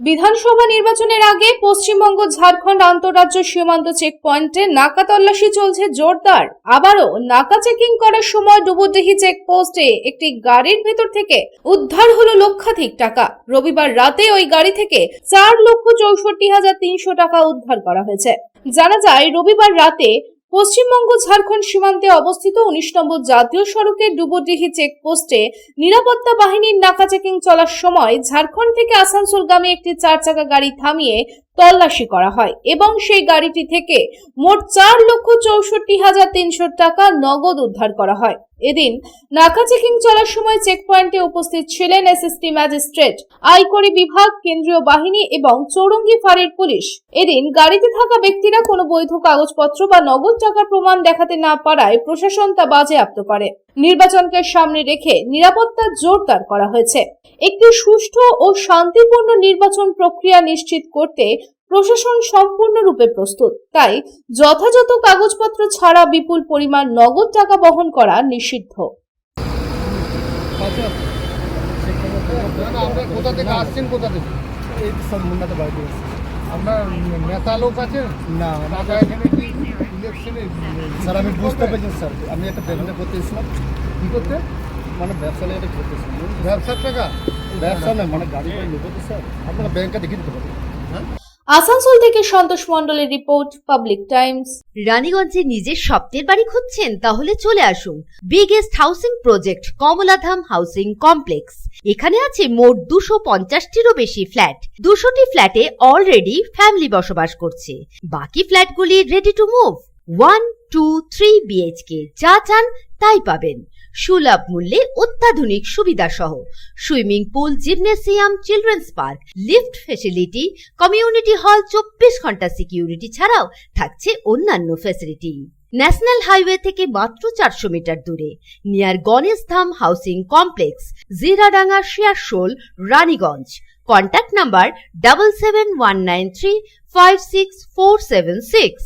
বিধানসভা নির্বাচনের আগে পশ্চিমবঙ্গ ঝাড়খণ্ড আন্তঃরাজ্য সীমান্ত চেকপয়েন্টে নাকা তল্লাশি চলছে জোরদার। আবারও নাকা চেকিং করার সময় ডুবুরডিহি চেকপোস্টে একটি গাড়ির ভেতর থেকে উদ্ধার হলো লক্ষাধিক টাকা। রবিবার রাতে ওই গাড়ি থেকে 4,64,300 টাকা উদ্ধার করা হয়েছে। জানা যায়, রবিবার রাতে পশ্চিমবঙ্গ ঝাড়খণ্ড সীমান্তে অবস্থিত 19 নম্বর জাতীয় সড়কের ডুবুরডিহি চেকপোস্টে নিরাপত্তা বাহিনীর নাকা চেকিং চলার সময় ঝাড়খণ্ড থেকে আসানসোলগামী একটি 4 চাকা গাড়ি থামিয়ে তল্লাশি করা হয় এবং সেই গাড়িটি থেকে মোট 4,64,300 টাকা নগদ উদ্ধার করা হয়। এদিন নাকা চেকিং চলার সময় চেকপয়েন্টে উপস্থিত ছিলেন এসএসটি ম্যাজিস্ট্রেট, আয়করি বিভাগ, কেন্দ্রীয় বাহিনী এবং চৌরঙ্গি ফাঁড়ির পুলিশ। এদিন গাড়িতে থাকা ব্যক্তিরা কোনো বৈধ কাগজপত্র বা নগদ টাকার প্রমাণ দেখাতে না পারায় প্রশাসন তা বাজেয়াপ্ত করে। নির্বাচনকে সামনে রেখে নিরাপত্তা জোরদার করা হয়েছে। একটি সুষ্ঠু ও শান্তিপূর্ণ নির্বাচন প্রক্রিয়া নিশ্চিত করতে প্রশাসন সম্পূর্ণরূপে প্রস্তুত। তাই যথাযথ কাগজপত্র ছাড়া বিপুল পরিমাণ নগদ টাকা বহন করা নিষিদ্ধ। কোথা থেকে আসছেন? কোথা থেকে? এই সব মুন্নাতে বাড়ি আছে। আপনার নেতা লোক আছে না টাকা এখানে কি ইলেকশনে স্যার আমি বুঝতে পেরেছি স্যার, আমি একটা ব্যবসা করতে এসেছিলাম। কি করতে? মানে ব্যবসা নিয়ে একটা করতে এসেছিলাম। ব্যবসার টাকা? ব্যবসা নয়, মানে গাড়ি করে নেবো তো স্যার, আপনারা ব্যাংকে দেখিয়ে দিতে পারেন। আসানসোল থেকে সন্তোষ মণ্ডলের রিপোর্ট, পাবলিক টাইমস। রানীগঞ্জে নিজের স্বপ্নের বাড়ি খুঁজছেন? তাহলে চলে আসুন biggest housing project Kamaladham housing complex. এখানে আছে মোট 250টিরও বেশি ফ্ল্যাট। 200টি ফ্ল্যাটে অলরেডি ফ্যামিলি বসবাস করছে, বাকি ফ্ল্যাটগুলি রেডি টু মুভ। 1, 2, 3 BHK যা চান তাই পাবেন। সুলভ মূল্যে অত্যাধুনিক সুবিধা সহ swimming pool, gymnasium, children's park, lift facility, community hall, 24 ঘন্টা সিকিউরিটি ছাড়াও থাকছে অন্যান্য ফ্যাসিলিটি। ন্যাশনাল হাইওয়ে থেকে মাত্র 400 মিটার দূরে, near Ganesh Dham housing complex, Jiradanga, Shiarshol, Raniganj. Contact number 7719356476।